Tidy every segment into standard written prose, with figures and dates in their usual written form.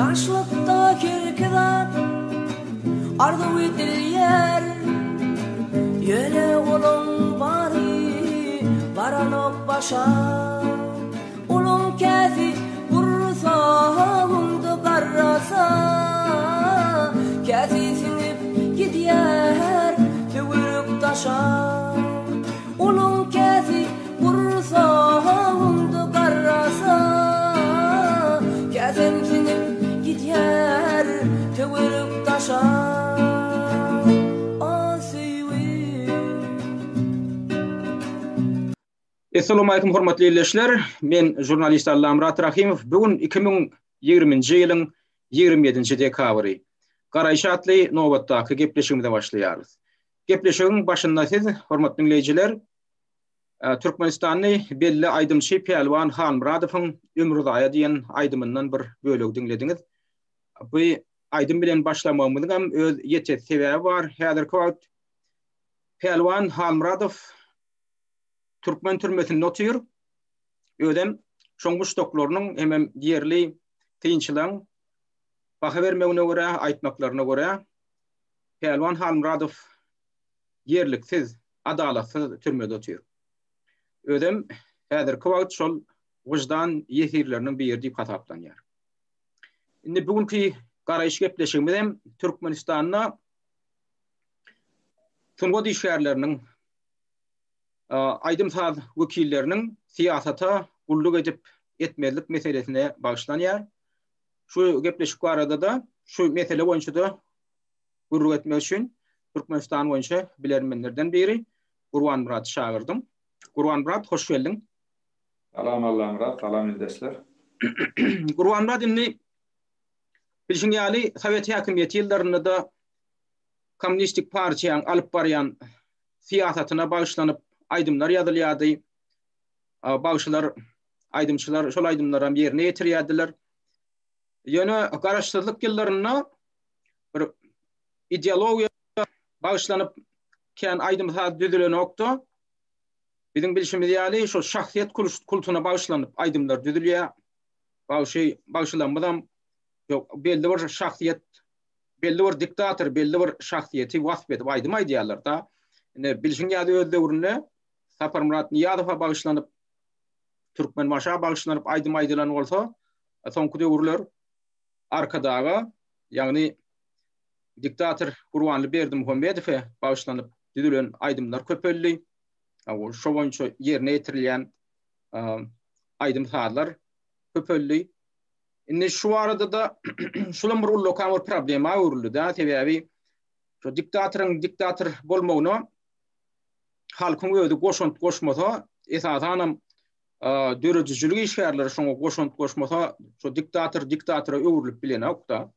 Yaşlıkta kirkiden ardı yer yele olun bari varanıp başa ulun kezi vursa hundu karrasa kezi sinip gidiyer tüvürüp taşa ulun kezi vursa hundu karrasa kezim sinip gidiyer tüvürüp taşa. Assalamu alaykum hormatly izleyijiler. Men jurnalist Allamrat Rahimov. Bugün 2020-nji ýylyň 27-nji dekabry. Garaýşatly nowatdaky gepleşigimize başlaýarys. Gepleşigiň başynda siz hormatly dinleyijiler, Türkmenistanyň belli aýdymçy Pelwan Halmuradowyň Ömrüdaýa diýen aýdymyndan bir bölegi dinlediňiz. Bu aýdym bilen başlamamyzyň hem öz ýetek sebäbi bar. Häzirki wagt Pelwan Halmuradow Türkmen türmesinde otuyor. Ödem şoňmuş doktorlarynyň hemem diýerli kynçylygyň baha bermegine görä, aýtmaklaryna görä Pelwan Halmuradow ýerliksiz, adalatsyz türmede otuyor. Ödem häzirki wagt şol wyjdan ýesirleriniň bir ýerde hataplanýar. Indi bugünkü garaýş gepleşigimiz hem Türkmenistanyň Tungo dişärleriniň aýdymsaz wekilleriniň siýasata gulluk edip etmelik meselesine bagşlanýar. Şu gepleşik arada da şu mesele boýunça da gulluk etmek üçin Türkmenistan boýunça bilermenlerden biri Gurwan Murat şagirdym. Gurwan Murat, hoş geldin. Salam Allah Murat, salam izleşler. Gurwan Murat, indi bilşin ýaly Sowet häkimiýeti ýyllarynda da Kommunistik partiýaň alyp barýan siýasatyna bagşlanyp aýdymlar ýazylýardy. Bagşylar, aýdymçylar şol aýdymlara ýerine ýetirýärdiler. Ýöne garaşsyzlyk ýyllaryna bir ideologiýa bagşlanyp kän aýdymsaz düzülen okda biziň bilşimiz ýaly şol şahsiýet kulturyna bagşlanyp aýdymlar düzülýär. Bagşlanmadan belli bir şahsiýet, belli bir diktator, belli bir şahsiýeti wasp edip aýdym aýdýarlar da. Bilşin ýaly öz döwründe Sapar Murat Niýazowa bagşlanyp Türkmen maşa bagşlanyp aýdym aýdylan bolsa, soňky döwürler arkadaga, ýagny diktator Gurbanly Berdimuhammedowe bagşlanyp düzülen aýdymlar köpelli. Şo boýunça ýerine ýetirilýän aýdymsazlar köpelli. Indi şu arada da şulam bir lokal bir problema uruldy da, sebäbi şu diktator bolmagyna halkyň öýdi goşmasa esasanam döredüjülük işgärleri şoňa goşmasa şu diktatora öwrülip bilen okda.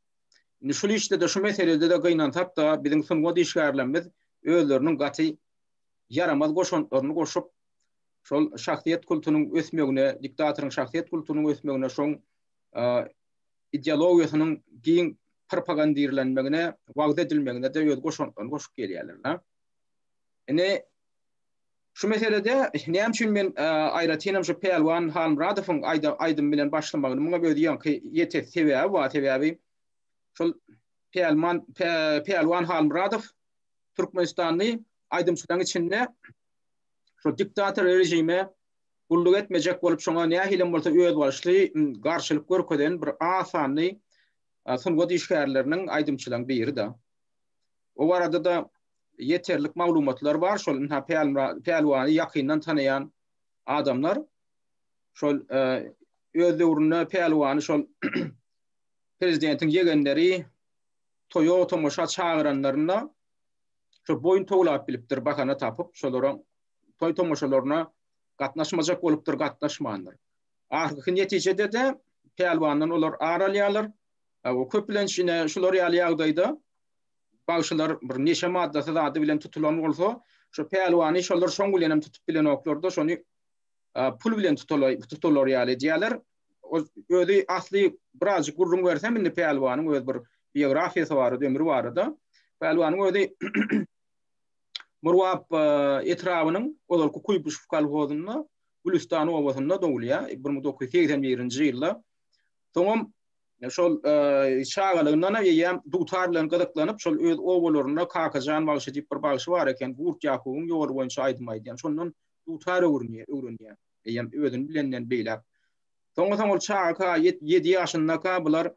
Indi şu işde de şu meselede de gynan tapda biziň soňga işgärlerimiz özleriniň gaty yaramaz goşantlaryny goşup şol şahsiýet kulturynyň ösmegine, diktatoryň şahsiýet kulturynyň ösmegine şoň ideologiýasynyň giň propagandaýerlenmegine, wagt edilmegine de öz goşantlaryny goşup gelýärler. Ine şu meselede näme üçin men aýratynam şu Pelwan Halmuradowyň aýdym bilen başlamagyny muňa böýdýän ýetek sebäbi bar, sebäbi şol Pelwan Halmuradow Türkmenistanyň aýdymçylaryň içinde şu diktator rejime gulluk etmejek bolup şoňa nähilem bolsa öz başly garşylyk görkeden bir asany Tungo dişgärleriniň aýdymçylaryň biri da. O arada da yeterlik maglumatlar bar. Şol Pelwany ýakyndan tanıyan adamlar şol öz döwründe Pelwany şol prezidentiň ýegenleri toýa tomoşa çağıranlaryna şol boyun toglap bilipdir, bahana tapyp şolara toy tomoşalaryna gatnaşmajak bolupdyr, gatnaşmanlar. Ahyrky netijede de Pelwandan olar aralýarlar. O köplenşine şolar ýaly bagşylar bir neşe maddasy zady bilen tutulan bolsa, şu Pelwany şolar şoň bilen tutup bilen oklarda şonu pul bilen tutular ýaly diýerler. Özi asly biraz gurrun bersem indi Pelwanyň öz bir biografiýasy bar, ömrü bar da. Pelwanyň özi Murwap etrawynyň olarky Kuýbuş kolhozyna Gülistan owasyna dowulýa 1981-nji ýylda. Soňam şol çağalığından ýem dutarlaryň gydyklanyp şol öz owalaryna kakajan bagşy diýip bir bagşy bar eken Gurt Ýakubyň ýol boýunça aýdmaýdy. Şondan dutar öwrünýär. Ýem özüni bilenden beýler. Soňra ol çağka 7 ýaşynda bular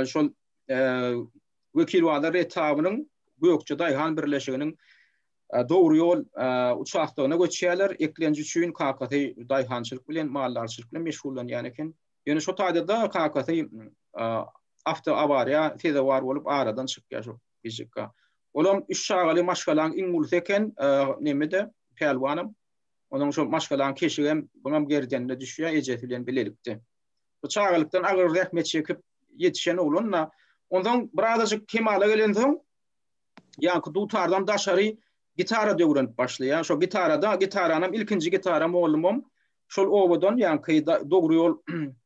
şol wekil wada retabynyň Gökçe Daýhan birleşiginiň dogry ýol uçakdygyna göçýärler. Eklenji üçin KKT daýhançylyk bilen mallarçylyk bilen meşgullanýan eken. Ýöne şo taýda KKT avariya teze war bolup aradan çykýar şo fizika. Olam 3 şagaly maşgalaň iňgulsa eken nemede pelwanam. Onuň şo maşgalaň keşigem buňam gerdenine düşýär ejet bilen bilelikdi. Bu çagalykdan agyr rahmet çekip ýetişen olanna ondan birazajyk kemala gelen soň ýa-ki dutardan daşary gitara döwrenip başlaýar. Şo gitaranyň ilkinji gitaram bolmam. Şol owadan ýa-ki dogry ýol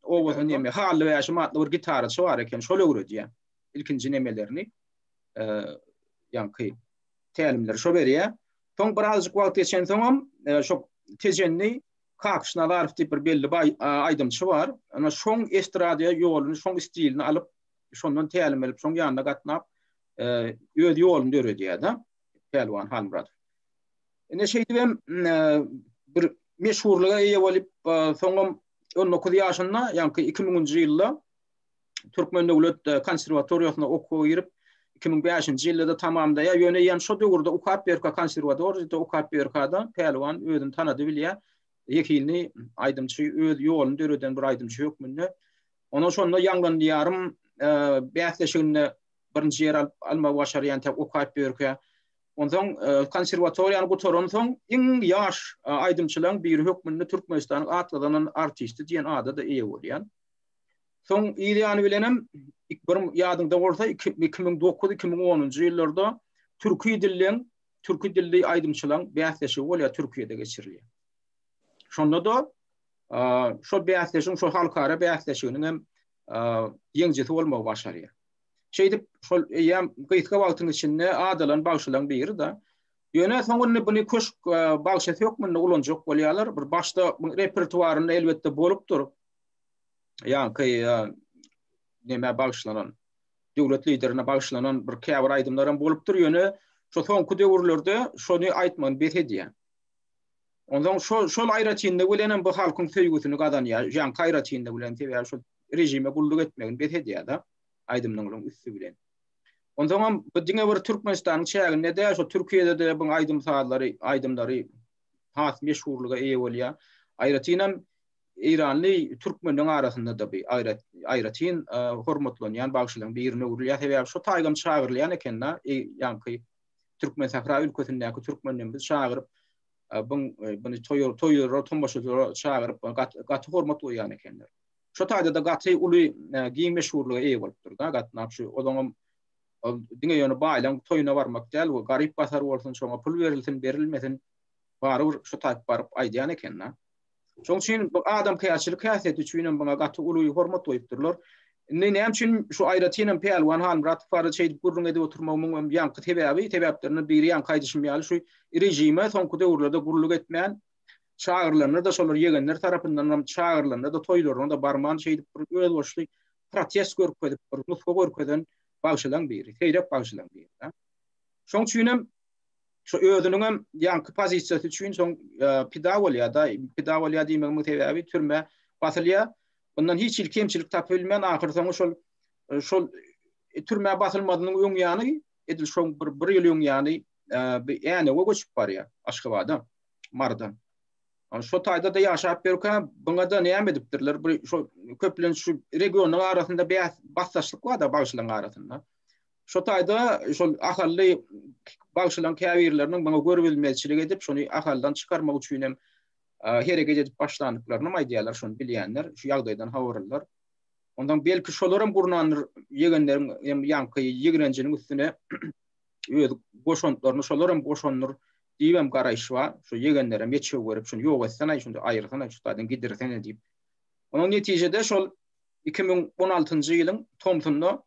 owadan näme hally we şematly bir gitaraçy bar eken şol öwredýär. İlkinji nemelerini ýa-ki tälimleri şo berýär. Soň birazjyk wagt geçen soňam şo tejenni kakşyna barıp diýip bir belli aýdymçy bar. Ana şoň estradiýa ýoluny, şoň stilini alyp şondan tälim berip şoň ýanyna gatnap öz ýoluny öwredýär da. Pelwan Halmurat. Ne şeýdibem bir meşhurluğa eýe bolup soňam 19 ýaşynda ýa-ki 2000-nji ýylda Türkmen Döwlet Konserwatoriýasyna okuw girip 2005-nji ýylda tamamlaýar. Ýöne ýan şo döwürde UKPRK konserwatoriýasynda UKPRK-da pelwan özüni tanady bilýär. Ýekilni aýdymçy öz ýoluny döreden bir aýdymçy hökmünde. Ona şonda ýanglan diýarym bäsleşigine birinji ýer alma başarýan tep UKPRK. Ondan konserwatoriýany gutoran soň iň ýaş aýdymçylaryň bir hökmünde Türkmenistanyň atlanan artisti diýen ada da eýe bolýan. Soň ýylyany bilenem bir ýadynda bolsa 2009-2010-njy ýyllarda türki dilli aýdymçylaryň bäsleşigi bolýar Türkiýede geçirilýär. Şonda da şo bäsleşiň şo halkara bäsleşiginiň hem ýeňjesi bolmagy başarýar. Şeýdip şol ýam gyýtka wagtyň içinde adalan bagşylan biri da ýöne soňra buny köşk bagşy ýokmyň ulanjak bolýarlar. Bir başda repertuaryny elbetde bolupdyr. Ýa-ki näme bagşlanan döwlet liderine bagşlanan bir käbir aýdymlaryň bolupdyr. Ýöne şo soňky döwürlerde şonu aýtman betedýär. Ondan şol aýratynda bilen bu halkyň söýgüsini gadanýar. Ýa-ni aýratynda bilen teber şo rejime gulluk etmegin betedýär da. Aýdymlaryň üstü bilen. Ondan bu diňe bir Türkmenistanyň çäginde de şo Türkiýede de bu aýdymlary has meşhurluga eýe bolýar. Aýratynam İranly Türkmenliň arasynda da bir aýratyn hormatlanýan bagşylaryň birine urilýär. Sebäbi şo taýgam çagyrlýan eken-na ýa-ki Türkmen Sahra ülkesindäki Türkmenler biz çagyryp bunu toýlara tombaşylara çagyryp gaty hormatlaýan ekenler. Şo taýda da gaty uly giň meşhurluga eýe bolupdyr da gatnap şu odaňam diňe ýöne baýlan toýuna barmak däl we garyp basar bolsun şoňa pul berilsin berilmesin baryr şo taýp baryp aýdýan eken-na. Şoň üçin bu adam käçilik häsiýeti üçin buňa gaty uly hormat goýupdyrlar. Näme üçin şu aýratynam pelwan Halmurat fara çeýdip gurrun edip oturmagmyň ýanky sebäplerini biri ýan gaýdyşmaýaly şu rejime soňky döwürlerde gurrluk etmän çağırlarına da şolar yegenler tarapyndan çağırlarına da toýlaryna da barman şeýdip bir öz boşly protest görüp koýup bir nutga görüp koýan bagşylan biri, heýrep bagşylan biri. Şoň üçin şu özüniň hem ýanky pozisiýasy üçin soň pedagogya diýmek mutebebi türme basylýar. Ondan hiç kemçilik tapylmän ahir soň şol türme basylmadynyň öň ýany edil şoň bir ýyl öň ýany ýani we göçüp barýar Aşgabatda, Mardan. Şo taýda da ýaşap berkä buňa da näme edipdirler? Bir şo köplen şu regionyň arasynda bassaşlyk bar da bagşylaryň arasynda. Şo taýda şol ahally bagşylaryň käbirleriniň buňa görbilmezçilik edip şonu ahaldan çykarmak üçin hem hereket edip başlanyklaryny aýdýarlar, şonu bilýänler, şu ýagdaýdan habarlar. Ondan belki şolaryň gurnanyr ýegenleriň hem ýanky ýigrenjiniň üstüne öz goşonlaryny şolaryň goşonlar diýem garaýş bar. Şu ýegenlere meçe görüp şunu ýok etsen, şunu aýyrsan, şu taýdan gidirsen diýip. Onuň netijede şol 2016-njy ýylyň Tomsonda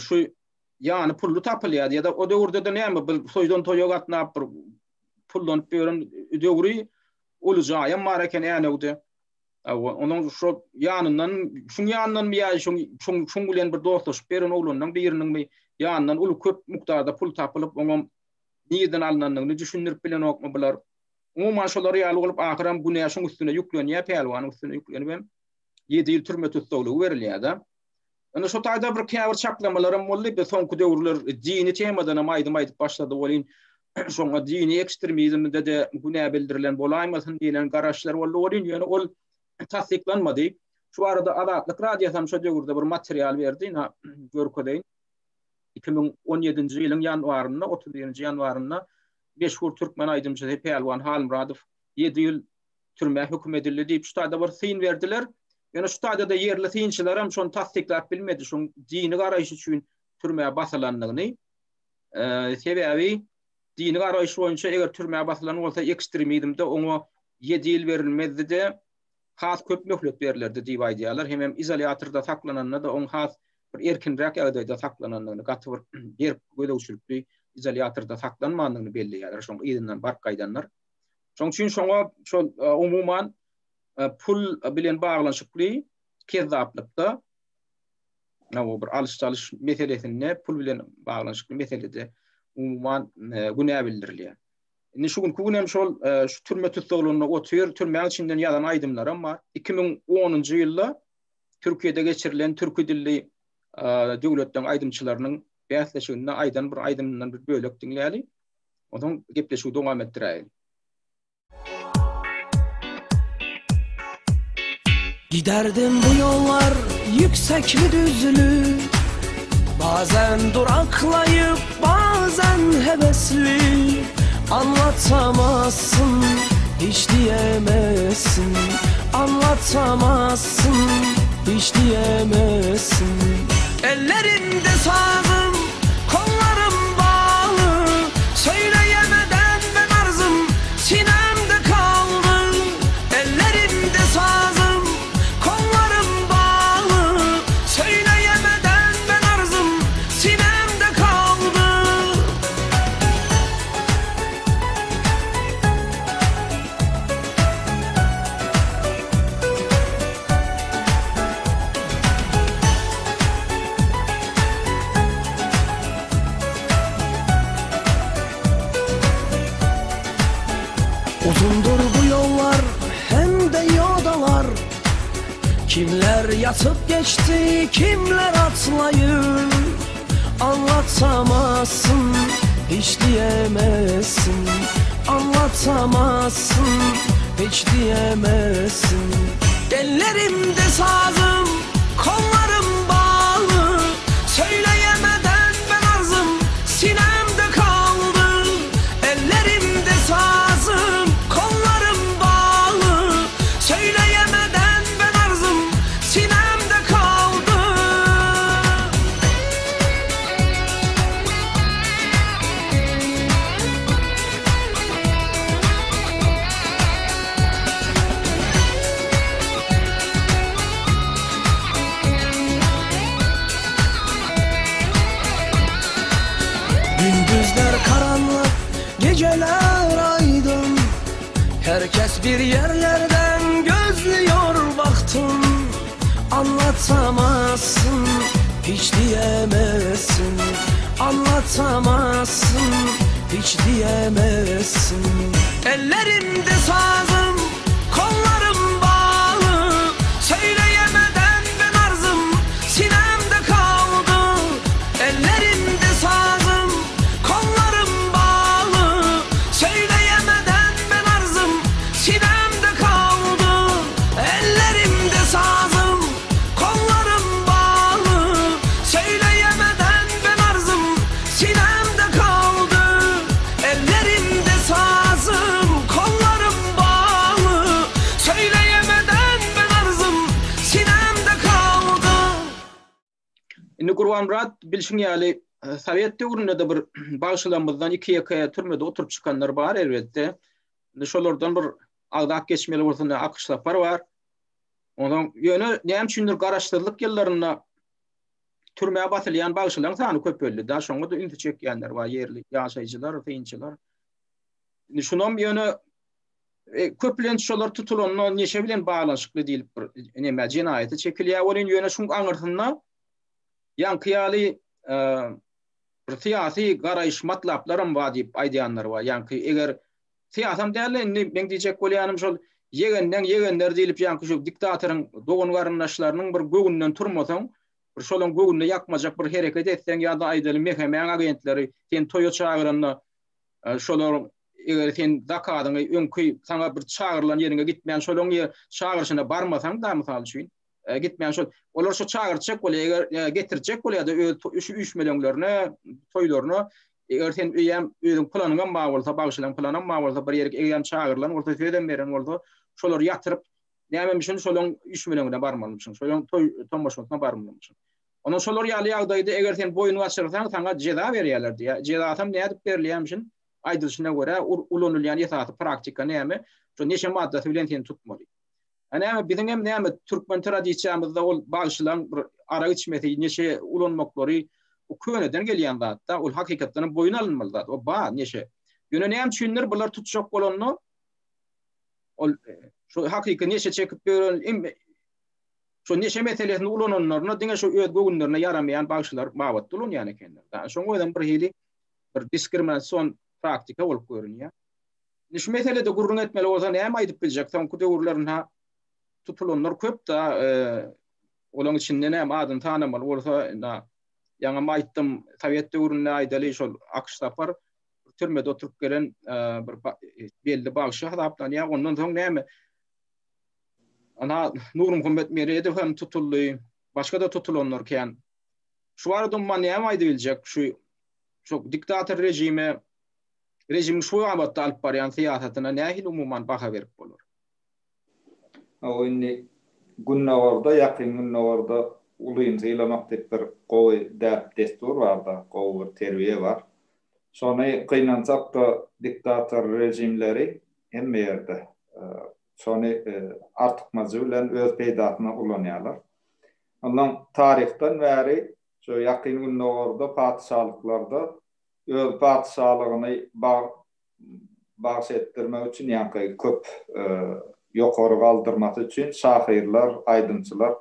şu ýany pullu tapylýar ýa-da o döwürde de näme bil soýdan toýa gatnap bir pullanyp berem döwri ulujaýam bar eken ýany-de. Onun şu yanından mi ya şun bilen bir dostlaşıp beren oğlundan birinin mi yanından ulu köp miktarda pul tapılıp onun niyeden alınanını düşünürüp bilen okma bular. Umuman şolar real olup ahiram bu ne şun üstüne yükleniyor, pelvan üstüne yükleniyor. 7 yıl türme tuttuğu veriliyor da. Ana şu tayda bir kâver çaklamalarım oldu be sonku dövrler dini temadan amaydı başladı olin. Şoňa dini ekstremizmde de güne bildirilen bolaymasın diýilen garaşlar boldy ýöne ol tasdiklanmady. Şu arada Adatlyk radiosyny şu döwürde bir material berdi, görkedeýin. 2017-nji ýylyň ýanwaryna, 31-nji ýanwaryna meşhur türkmen aýdymçy Pelwan Halmuradow 7 ýyl türme hüküm edildi diýip şu taýda bir syn berdiler. Ýöne şu taýda da yerli synçylar hem şonu tasdiklap bilmedi, şoň dini garaýşy üçin türmeye basylandygyny. Sebebi dini garaýş boýunça eger türmeye basylan bolsa ekstremizmde oňa 7 ýyl berilmezdi de has köp möhlet berilirdi diýip aýdýarlar. Hem izolatorda saklananna da oň has bir erkinrek ýagdaýda saklananlygyny gaty bir gödäwçilikli izolatorda saklanmanlygyny belliýärler. Şoň ýerinden bark gaýdanlar. Şoň üçin şoňa şol umuman pul bilen baglanşykly kezaplykda bir alış-çalış meselesinde pul bilen baglanşykly meselede umuman güne bildirilýär. Indi şu gün hem şol şu türme tutduğulygyny otyr, türme içinden ýalan aýdymlar amma 2010-njy ýylda Türkiýede geçirilen türkü dilli döwletden aýdymçylarynyň bäsleşiginde aýdan bir aýdymdan bir bölek diňläli. Onuň gepleşigi dowam etdirýär. Giderdim bu yollar yüksek mi düzlü, bazen duraklayıp bazen hevesli. Anlatamazsın, hiç diyemezsin. Anlatamazsın, hiç diyemezsin. Ellerimde sazım, kollarım bağlı. Söyleyemeden ben arzım, sinemde kaldı. Ellerimde sazım, kollarım bağlı. Söyleyemeden ben arzım, sinemde kaldı. Uzundur bu yollar hem de yodalar. Kimler yatıp geçti, kimler atlayıp. Anlatamazsın, hiç diyemezsin. Anlatamazsın, hiç diyemezsin. Ellerimde sazım, kollarım bağlı. Söyleyemeden ben arzım, sinemde kaldı. Ellerimde sazım, kollarım bağlı. Söyleyemeden ben arzım, sinemde kaldı. Gündüzler karanlık, geceler aydın. Herkes bir yerlerden gözlüyor baktım. Anlatamazsın, hiç diyemezsin. Anlatamazsın, hiç diyemezsin. Ellerimde sazım, kollarım bağlı. Söyleyemeden ben arzım, sinemde kaldı. Ellerimde sazım, kollarım bağlı. Söyleyemeden ben arzım, sinemde kaldı. Ellerimde sazım, kollarım bağlı. Söyleyemeden ben arzım, sinemde kaldı. Ellerimde sazım, kollarım bağlı. Söyleyemeden ben arzım, sinemde kaldı. Indi Gurban Murat bilşin ýaly Sovet döwründe de bir bagşylanmazdan 2 ýaka türmede oturup çykanlar bar elbetde. Indi şolardan bir agdak geçmeli bolsa akışlapar var. Onuň ýöne näme üçindir garaşdyrlyk ýyllaryna türmeye batylýan bagşylaryň sany köp boldy. Da şoňa da ünti çekýänler bar, ýerli ýaşaýjylar, synçylar. Indi şunam ýöne köplenç şolar tutulanlar neşe bilen bağlanşykly diýilip bir näme jinaýaty çekilýär bolan ýöne şuň aňyrtynda ýankyýaly bir siyasi garaýyş matlaplaryň bar diýip aýdýanlar bar. Ýanky eger siyasam däl, men diýjek bolýanym şol yegenler diýilip ýanky şu diktatoryň dogan garyndaşlarynyň bir gögünden turmasaň, bir şolaň gögünde ýakmajak bir hereket etseň ýa-da aýdaly meheme agentleri sen toýa çagyranda şolar eger sen zakadyňy öňkü sana bir çagyrlan ýerine gitmeýän şolaň ýer çagyrşyna barmasaň da mysal üçin gitmeýän şol olar şu çagyrjak bolýar eger getirjek bolýar-da öz üýtmelerine toýlaryna eger sen özüň planyňa baý bolsa bagşylan planyň baý bolsa bir ýerge egem çagyrlan orta söýden beren bolsa şolar ýatyryp näme üçin şolaň üýtmelerine barmalymyşyň şolaň toýmaşyna barmalymyşyň. Ondan şolar ýaly ýagdaýda eger sen boyuny açyrsaň sana jeza berýärler diýär. Jezasam näde berilýärmişin aýdylyşyna görä ulanylýan ýasaty praktika näme? Şu neşe maddasy bilen sen tutmaly. Näme biziň hem näme türkmen tradisiýamyzda ol bagşylan bir ara içmesi neşe ulanmaklary o köneden gelýän zatda ol hakykatdan boyun alınmaly zat. O ba neşe. Ýöne näme üçindir bular tutuşak bolanny ol şu hakyky neşe çekip beren şu neşe meselesini ulananlaryna diňe şu öz gögünlerine yaramayan bagşylar babat bolun ýani kendiler. Şoň öýden bir hili bir diskriminasiýon praktika bolup görünýär. Neşe meselede gurrun etmeli bolsa näme aýdyp biljek? Taň döwürlerine tutulanlar köp da olaň içinde näme adyn tanamaly bolsa ýa-da aýtdym Sowet döwründe aýdaly şol Akşapar türmede oturup gelen bir belli bagşy hadaplanýar. Ondan soň näme ana Nurum Hümmet Merede hem tutuldy, başga da tutulanlar ken. Şu aradan näme aýdyp biljek? Şu diktator rejim şu abatda alyp barýan siýasatyna nähil umuman baha berip bolar. O indi günnawarda ýakyn günnawarda ulyň ýylamak diýip bir gowy destur bar da, gowy bir terbiýe bar. Şonu kıynansak da diktator rejimleri hemme ýerde şonu artykmajy bilen öz peýdatyna ulanýarlar. Ondan tarihten bäri şu ýakyn günnawarda padşahlyklarda öz padşahlygyny baş etdirmek üçin ýa-da köp ýokary galdyrmak üçin şahyrlar, aýdynçylar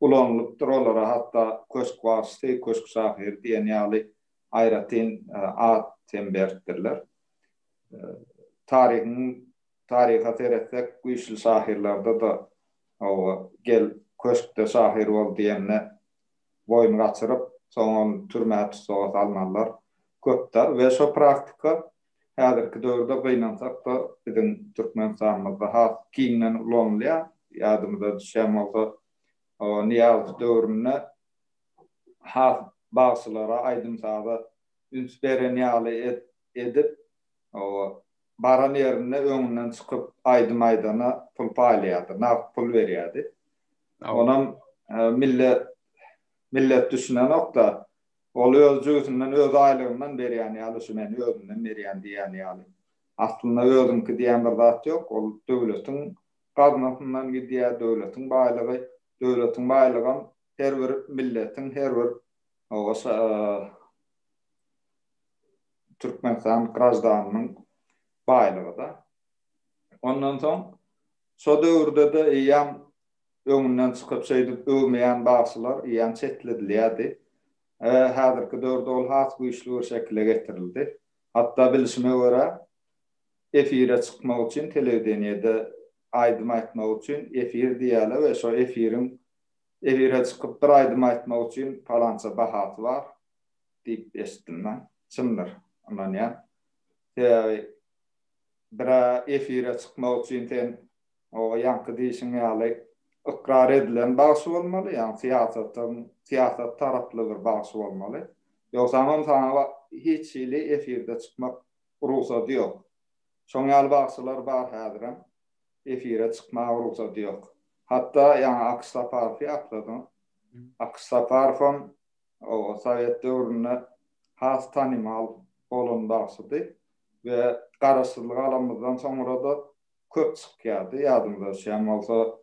ulanlypdyr. Olara hatda köşk wasty, köşk şahyr diýen ýaly aýratyn ad temberdirler. Tariha teretsek güýçli şahyrlarda da o gel köşkde şahyr bol diýenne boyun gaçyryp soňra türmäge tutsak almanlar köpdür we şu praktika häzirki döwürde gynansak da biziň Türkmenistanymyzda has kiňden ulanýar. Ýadymyza düşen bolsa o Niýaz döwrüne has bagşylara aýdymsada üns beren ýaly edip o baran ýerine öňünden çykyp aýdym aýdana pul paýlýardy, naq pul berýärdi. Onam millet düşünen nokta ol öz jüzünden öz aýlygyndan berýän ýaly şu men özümden berýän diýen ýaly. Aslynda özümki diýen bir zat ýok, ol döwletiň gazmasyndan gidýär, döwletiň baýlygy her bir milletiň her bir Türkmenistan grajdanynyň baýlygy da. Ondan soň şu döwürde de ýam öňünden çykyp şeýdip öwmeýän bagşylar ýan çetledilýärdi. Häzirki döwürde ol has güýçli şekilde getirildi. Hatda bilişime görä efire çykmak üçin telewiziýede aýdym aýtmak üçin efir diýerler we şo efire çykyp bir aýdym aýtmak üçin palança bahat bar diýip eşitdim men. Çymdyr. Ondan ýa bir efire çykmak üçin ten o ýanky diýişiň ýaly ikrar edilen bagşy bolmaly, ýa-ni siyasat taraply bir bagşy bolmaly. Ýoksa sana hiç ýyly efirde çykmak ruhsat ýok. Şoň ýaly bagşylar bar häzir efire çykmak ruhsat ýok. Hatda ýa-ni Akşapar ýakladyň. Akşapar o Sowet döwründe has tanymal bolan bagşydy we garaşsyzlyk alamyzdan soňra da köp çykýardy. Ýadymda şeýle bolsa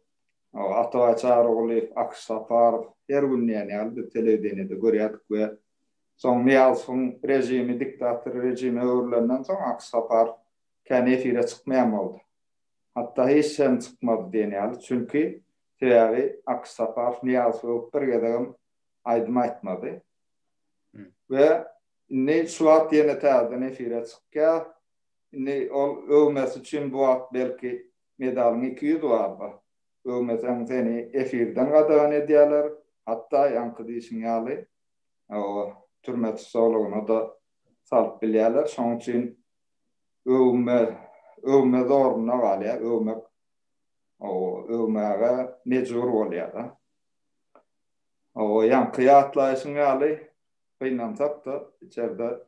Ataway Çaroğlu, Akşapar her gün ýaly telewiziýede görýärdik we soň Niýazowyň rejimi, diktator rejimi öwrülenden soň Akşapar kän efire çykmaýan boldy. hatta hiç sen çıkmadı diýenýär. Çünki teýäri Aksapar Niyazov bir gedegim aýdym aýtmady. Ve ne suat diýene täze efire çykýar. Ne ol öwmesi üçin bu wagt belki medalyny 200 dolar. Öwmesen seni efirden gadagan edýärler. Hatta ýanky diýişiň ýaly o türmet solugyna da salyp bilýärler. Şoň üçin övme zoruna galýar, övmäge mejbur bolýar. O ýanky ýatlaýyşyň ýaly beýnansak da içeride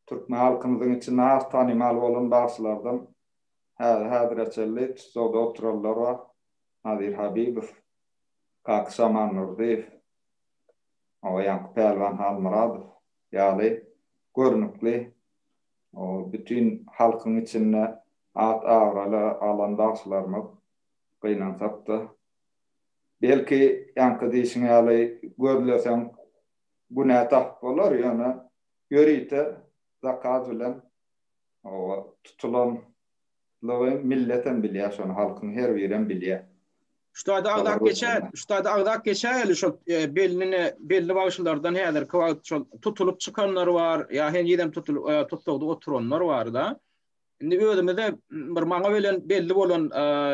Türkmen halkymyzyň içinde az tanymal bolan başlardan häzirçeli tutuda oturarlar var. Nadir Habibow, Kaksaman Nurdiýew, o ýanky Pelwan Halmuradov, ýaly görnükli o bütün halkın içinde at avralı alan başlarımız beýnansak da belki ýanky diýişiň ýaly görülesen günä tap bolar ýöne ýörite zakat bilen o tutulan milletin bilýär, şonu halkyň her biren bilýär. Şurada agdak geçer, şu belli başlardan häzir tutulup çıkanlar var, ya hen ýedem tutulda oturanlar var da. Indi özümizde bir maňa bilen belli bolan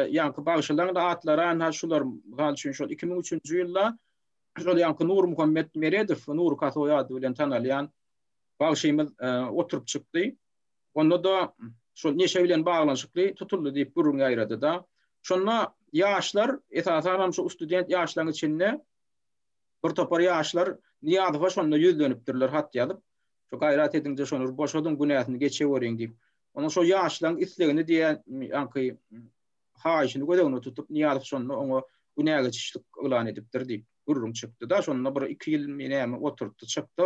ýanky başlardan da atlaran ha şular galçyn şu 2003-nji ýylda şu ýanky Nur Muhammed Meredow, Nur Katoýady bilen tanalýan başymyz oturup çykdy. Onda da şu neşe bilen baglanyşykly tutuldy diýip burun gaýrady da. Şonda ýaşlar, esasan şu student ýaşlaryň içinde bir topar ýaşlar niýadyga şonda ýüzlenipdirler hat ýazyp. Şu gaýrat edince şonu boşadym günäsini geçewerin diýip. Onda şu ýaşlaryň islegini diýen ýanky haýyşyny gödegini tutup niýadyga şonu oňa günäge geçişlik elan edipdir diýip gurrun çykdy da şonda bir 2 ýyl menäme oturupdy çykdy.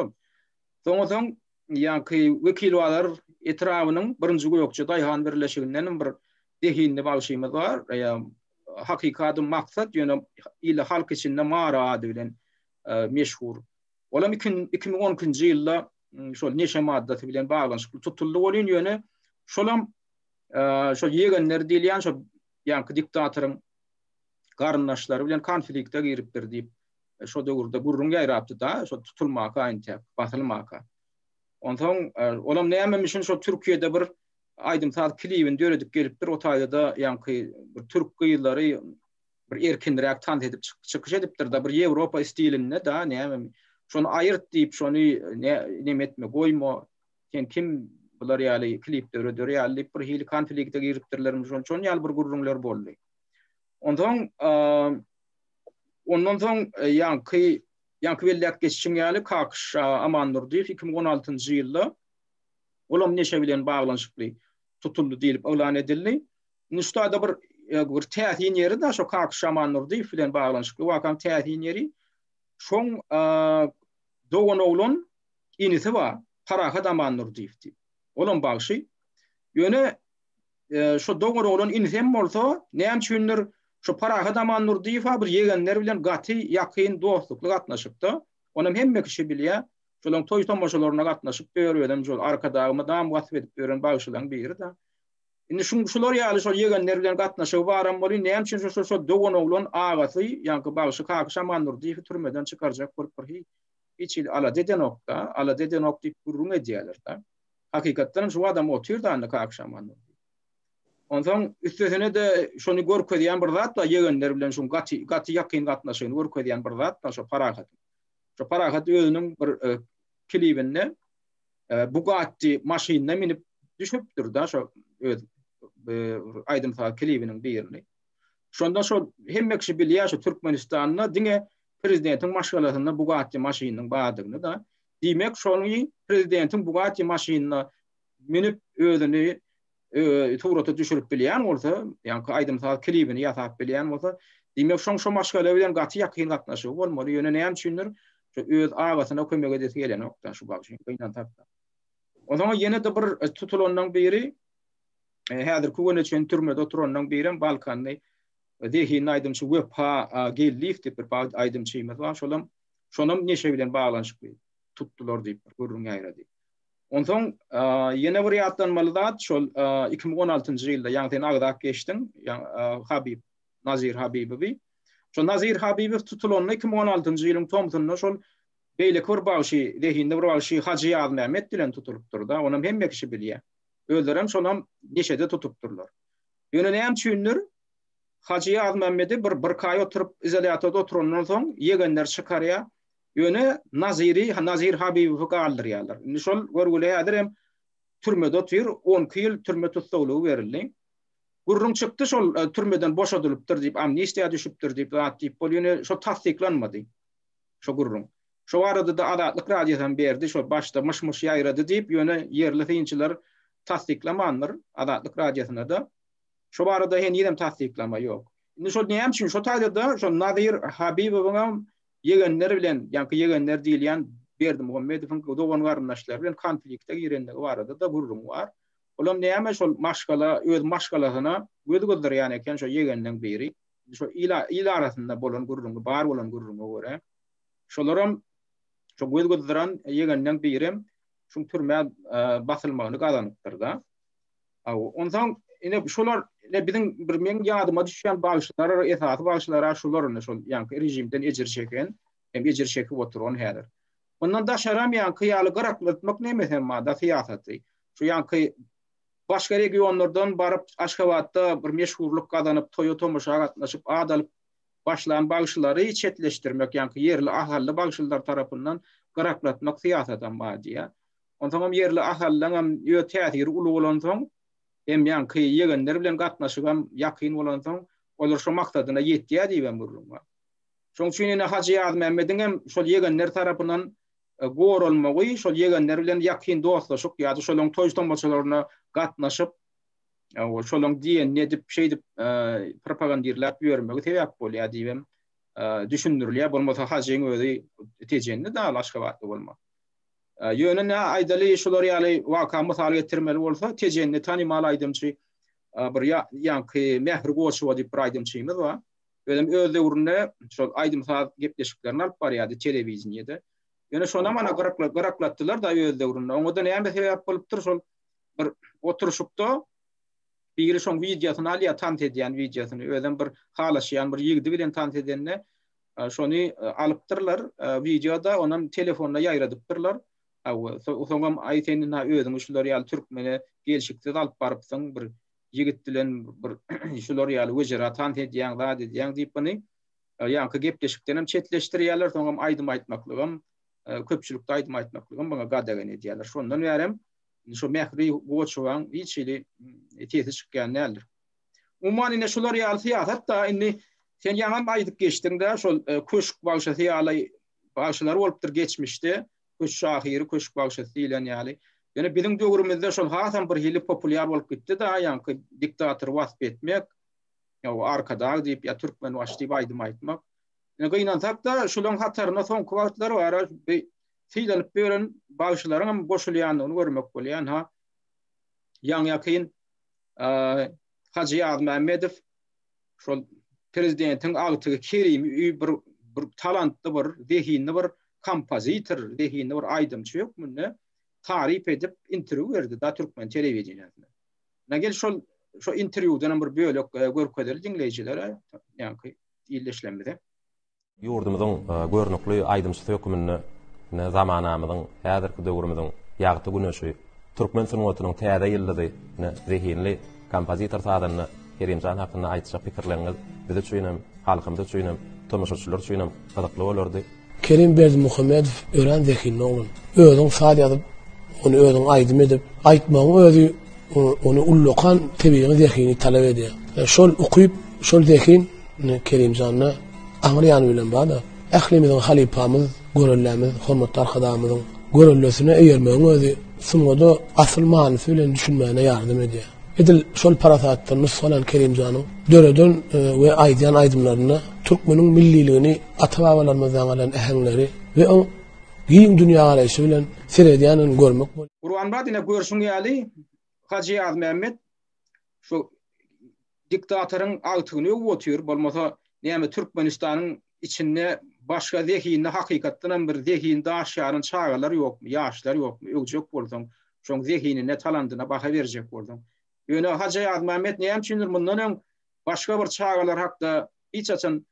Soňra ýanky wekilwalar etrawynyň birinji goýokçy Daýhan birleşiginden bir dehinli başymyz var. Hakikaty maksat ýöne ýyly halk içinde mara ady bilen meşhur. Olam 2010-njy ýylda şol neşe maddasy bilen baglanyşyk tutuldy bolýan ýöne şolam şo ýegenler diýilýän şo ýanky diktatoryň garyndaşlary bilen konflikte giripdir diýip şo döwürde gurrun gaýrapdy da şo tutulmaka aýtýar, basylmaka. Ondan olam nämemişin şo Türkiýede bir aýdym saat klibin döredip gelipdir, o taýda ýanky bir türk gyýlary bir erkindirek tant edip çykyş edipdir da bir Ýewropa stilinde da näme şonu aýyrt diýip şonu nemetme goýma kim bular ýaly klip döredip ýaly bir hili konflikte giripdirlermi şonu ýaly bir gurrunlar boldy. Ondan soň ýanky bellek geçişiň ýaly Kakşa Aman Nurdiýew 2016-njy ýylda olam neşe bilen baglanyşykly tutuldy diýilip elan edildi. Nuştada bir täsin ýeri da şo Kakşa Aman Nurdiýew bilen baglanyşykly wakam täsin ýeri şoň dogan oglun inisi var. Parahat Aman Nurdiýew. Olam bagşy ýöne şo dogan oglun inisi hem bolsa näme üçindir şu Parahat Aman Nurdiýew bir ýegenler bilen gaty ýakyn dostlukly gatnaşypdy. Onam hemme kişi bilýär. Şolaň toý tomaşalaryna gatnaşyp berýärdim, şol arkadagyma dam gatnaşyp edip beren bagşylaryň biri da. Indi şular ýaly şol ýegenler bilen gatnaşyp baram boly, näme üçin şo dogan oglun agasy ýanky bagşy Kakşa Aman Nurdiýew türmeden çykarjak bir hiç ala dede nokta gurrun edýärler da. Hakykatdan şu adam otur da anda Kakşa Aman Nurdiýew. Ondan üstesine de şonu görkezýän bir zat da ýegenler bilen şu gaty ýakyn gatnaşygyny görkezýän bir zat da şo Parahat. Şo Parahat özüniň bir klibinde Bugatti maşynyna minip düşüpdir da şo aýdym saat klibiniň birini. Şonda şo hemme kişi bilýär şo Türkmenistanyna diňe prezidentiň maşgalasyna Bugatti maşynynyň badygyny da diýmek şonu prezidentiň Bugatti maşynyna minip özüni tuğrata düşürüp bilýän bolsa, ýanky aýdym saat klibini ýasap bilýän bolsa, diýmek şo maşgala bilen gaty ýakyn gatnaşygy bolmaly. Ýöne näme üçindir? Şu öz agasyna kömek edesi gelen nokta şu bagşy beýnan tapda. O zaman ýene de bir tutulanyň biri häzir köwene üçin türmede oturanyň biri Balkany dehin aýdym şu Wepa Gelif diýip bir aýdym çyýmaz var. Şonam neşe bilen baglanyşykly tutdular diýip görün gaýrady. Ondan yine bir yatlanmalı da şol 2016 yılda yani agdak geçtin Habib Nazir Habibovi. Şol Nazir Habibovi tutulonda 2016 yılın tomtunda şol beylik bir bağışı dehinde bir bağışı Hacı Yaz Mehmet dilen tutulup durdu. Onun hem bekişi biliye. Öldürem şolam neşede tutup durdular. Yönü neyem çüyünür? Hacı Yaz Mehmet'i bir kay oturup izolatada oturundan son yegenler çıkarıya yönü Nazir Habibovi kaldırıyorlar. Şol görgüleye adirem türmede otuyor 10 yıl türme tuttuğuluğu verildi. Gurrun çıktı şol türmeden boşadılıptır deyip amnistiya düşüptür deyip yönü şol tasdiklanmadı. Şol gurrun. Şu arada da Adatlık Radyo'dan berdi, şu başta mışmış yayradı deyip yöne yerli tiyinçiler tasdiklamanlar Adatlık Radyo'suna da. Şu arada henüz tasdiklama yok. Şimdi şu neyem için şu taýda şu Nazir Habibowyň yegenleri bilen, yani yegenler değil yani Berdi Muhammedow'un dogan garyndaşlar bilen konflikte girenligi barada da gurrun var. Olam neyem şu maşgala öz maşgalasyna gödgöldür yani eken şu yegenlerin biri. Şu ila arasında bolan gurrun bar bolan gurrun göre. Şolaram şu gödgöldiren yegenden birim şu türme basılmagyny kazanypdyr da. Ondan ine şolar bizim bir men ýadyma düşýän bagşlar esasy bagşlara şolaryny şol ýa-ni rejimden ejir çeken hem ejir çekip oturan häzir. Ondan da şaram ýa-ni ýaly garaklatmak nemesem ma-da siýasaty. Şu ýa-ni başga regionlardan baryp Aşgabatda bir meşhurluk kazanyp toýa tomaşa gatnaşyp adalyp başlayan bagşylary çetleşdirmek ýa-ni yerli ahally bagşylar tarapyndan garaklatmak siýasatan maýdy. Ondan yerli ahallyň ýö täsiri uly bolan soň hem ýa-ni yegenler bilen gatnaşyp ýakyn bolan soň olar şu maksadyna ýetdi diýen burun var. Şoň üçin Hacı Yaz Mehmet'iň hem şol yegenler tarapyndan gorulmagy, şol yegenler bilen ýakyn dostlaşyp ýa-da şolaryň toýy tomaşalaryna gatnaşyp şolaryň diýen nedip şeýdip propagandirlap ýörmegi sebäp bolýar diýem düşündirilýär. Bolmasa Hacıň özi tejenni da Aşgabatda bolmak. Ýönüne aýdaly şolar ýaly waka mysal getirmeli bolsa tejenni tanymaly aýdymçy bir ýa-ni Mehri Goçow diýip bir aýdymçymyz bar. Özüm öz döwründe şol aýdymsal gepleşiklerini alyp barýardy telewizionyada. Ýöne şona mana garaklatdylar da öz döwründe. Oňadan näme sebäp bolupdyr şol bir oturuşupda biri şoň videosyny alýar tant edýän videosyny özüm bir halaşýan bir ýigdi bilen tant edenne şonu alypdyrlar videoda onuň telefonuna ýaýradypdyrlar. Soňam aýtanyna özüň şular ýaly türkmene gelşikde alyp barypsyň bir ýigit bilen bir şular ýaly wejera tant edýän zat edýän diýip buni ýa-ni gepleşikden hem çetleşdirýärler. Soňam aýdym aýtmaklygym köpçülükde aýdym aýtmaklygym bana gadagan edýärler. Şondan berem şu Mehri Goçowyň içili tesi çykýan nädir? Umman ine şular ýaly siýasat da indi sen ýaňam aýdyp geçdiňde şol köşk bagşasy ýaly bagşalar bolupdyr geçmişde. Köşk şahyry köşk bagşasy diýilen ýaly. Ýöne bizim döwrümizde şol hasam bir hili populýar bolup gitdi da ýa-ni diktator wasp etmek ýa arkada diýip ýa türkmen waş diýip aýdym aýtmak. Ýöne gynansak da şolaryň hataryna soňky wagtlar bar fiýlanıp beren bagşylaryň boşulýanyny görmek bolýan ha. Ýa-ni Hacı Yaz Mehmetov şol prezidentiň agtygy Kerim bir talantly bir dehinli bir kompozitor, dehinli bir aýdymçy ýokmunny tarif edip interview berdi da türkmen telewizionyasynda. Nägel şol interviewden bir bölek görkezeli dinleýijilere ýa-ni illeşlenmede. Ýurdumyzyň görnükli aýdymçy hökümini zamanamyzyň häzirki döwrümizin ýagty güneşi türkmen sunwatynyň täze ýyldyry zehinli kompozitor sadyny Kerimjan hakynda aýtjak pikirleriňiz biz üçin hem halkymyz üçin hem tomaşaçylar üçin hem gazaply bolardy. Kerim Berdi Muhammedow ören zehinli oğlum. Özüň sady ýazyp onu özüň aýdym edip aýtmagy özü onu ullukan tebiýi zehini talep edýär. Şol okuyup şol zehin Kerimjanyna aňryan bilen bada ählimiziň halipamyz, görellerimiz, hormatly arkadaşlarymyzyň görellesine eýermegiň özü sunmada asyl manysy bilen düşünmäne ýardym edýär. Edil şol parasatdan nussalan Kerimjanyň döreden we aýdyan aýdymlaryna türkmeniň milliligini ata-babalarymyzdan galan äheňleri we o giň dünýä garaşy bilen seredýanyny görmek bol. Urwan ýa görüşüň ýaly Hacı Yaz Mehmet şu diktatorun agtygyny otuyor bolmasa näme Türkmenistanyň içinde başka zehinde hakikatdan bir zehinde aşağının çağalar yok mu, yaşlar yok mu, ölecek boldun. Şoň zehinine talandyna baha berjek boldun. Ýöne Hacı Ýaz Mehmet näme üçindir mundan başga bir çağalar hakda hiç açan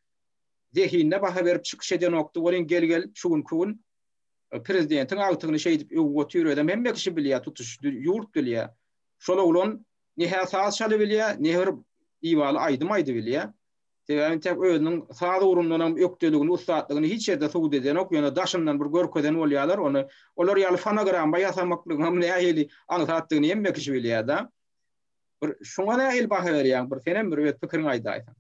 zehinine baha berip çykyş eden nokta bolin gel şugun prezidentin agtygyny şey edip öwgötür edem hemme kişi bilýär tutuş ýurt bilýär. Şola ulan nähä saat çaly bilýär, nähä iwaly aýdymaydy bilýär. Teýän tek özüniň saat urundan ökdeligini, ustadlygyny hiç ýerde suwd eden ok, ýöne daşyndan bir görkeden bolýarlar, onu olar ýaly fonogram ýasamaklygy hem nähili aňsatdygyny hemme kişi bilýär da. Bir şoňa nähil baha berýär, bir senem bir pikirini aýdaýsan.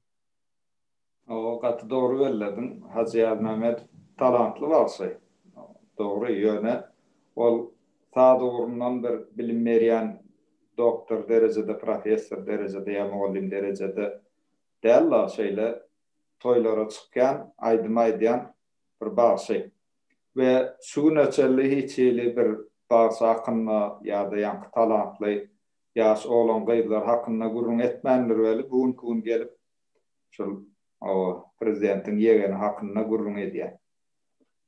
O gatı doğru belledin. Hacı Ýaz Mehmet talantly barşy. Doğru ýöne. Ol saat urundan bir bilim berýän doktor derejede, professor derejede, ýa muallim derejede dälla şeýle toýlara çykýan, aýdymaýdyan bir barşy. We şu näçeli hiçli bir barşy hakyna ýa-da ýanky talantly ýaş oglan gaýdylar hakyna gurrun etmändir bäli bugun gelip şol prezidentin ýegeni hakyna gurrun edýär.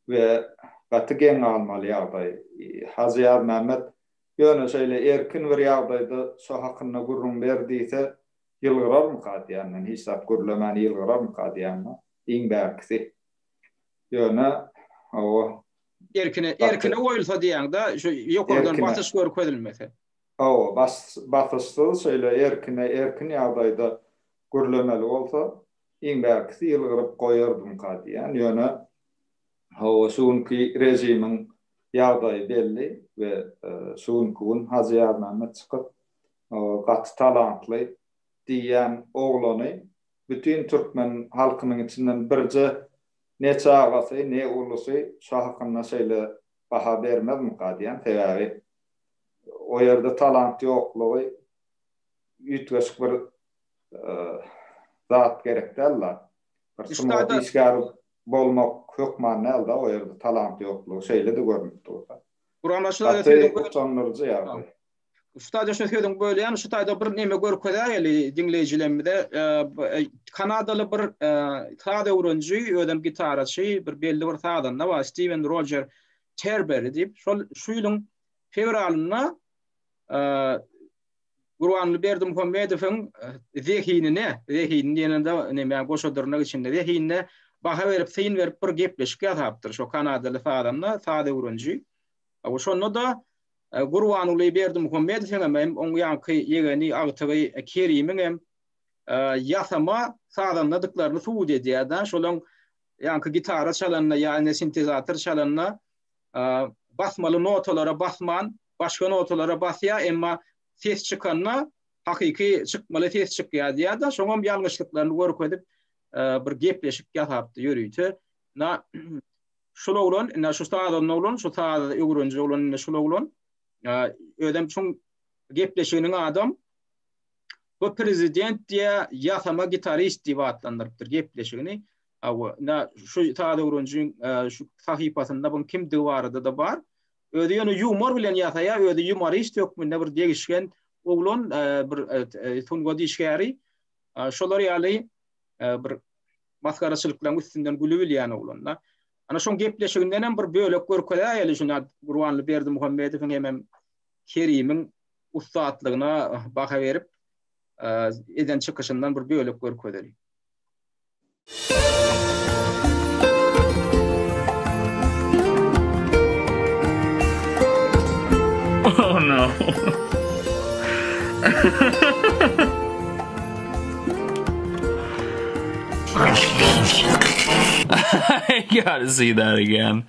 We gaty geň almaly ýagdaý. Hacı Ýaz Mehmet ýöne şeýle erkin bir ýagdaýda şo hakyna gurrun berdiýse ýylgyrar mı kadýanyň hesap görülemän ýylgyrar mı kadýanyň iň bäkisi. Ýöne erkine oýulsa diýäňde şu ýokardan batys görkezilmese. Batysy şeýle erkin ýagdaýda görülemeli bolsa iň bäkisi ýylgyryp goýardym kadýan. Ýöne şuňky rejimiň ýagdaýy belli we şuňky Hacı Ýaz Mehmet çykyp gaty talantly diýen oglany bütün türkmen halkynyň içinden birje neçe agasy, ne ulusy şu hakyna şeýle baha bermezmi kadýan täwägi. O ýerde talant ýoklugy ýetgeşik bir zat gerek däller. Bir sunuwda işgär bolmak hökman näde o ýerde talant ýoklugy şeýle de görünip durýar. Kur'an Ustada şunu söyledim böyle yani şu tayda bir neme görkezär eli dinleyijilerimde Kanadalı bir sade uruncu ödem gitarçy bir belli bir sadan da var Steven Roger Terberry diýip şu ýylyň fevralyna Gurbanly Berdimuhammedowyň zehinine ýanynda neme goşadyrnak içinde zehinine baha berip syn berip bir gepleşik ýatypdyr şu Kanadalı sadanna sade uruncu. O şonu da Gurbanly Berdimuhammedowyň hem oň ýanky ýegeni agtygy Kerimiň hem ýasama sadanladyklaryny suwd edýär. Şolaň ýanky gitara çalanna ýa-ni sintezator çalanna basmaly notalara basman, başga notalara basýar, emma ses çykanna hakyky çykmaly ses çykýar diýär da şoňam ýalňyşlyklaryny görkezip bir gepleşik ýatypdy ýörüýdi. Şola ulan, şu sadan ulan, şu sada öwrünji ulan, şola ulan ödem çoň gepleşiginiň adam bu prezident diye ýasama gitarist diýip atlandyrypdyr gepleşigini. Şu sada öwrünji şu sahipasynda bu kim diwarda da bar. Öde ýöne humor bilen ýasaýar, öde humorist ýokmy, bir degişgen oglan bir tunga dişgäri. Şolar ýaly bir maskaraçylykla üstünden gülüp bilýän oglan. Ana şoň gepleşiginden hem bir bölek görkezär ýaly şuna Gurbanly Berdimuhammedowyň hem Kerimiň ustadlygyna baha berip eden çykyşyndan bir bölek görkezär. Oh no. I gotta see that again.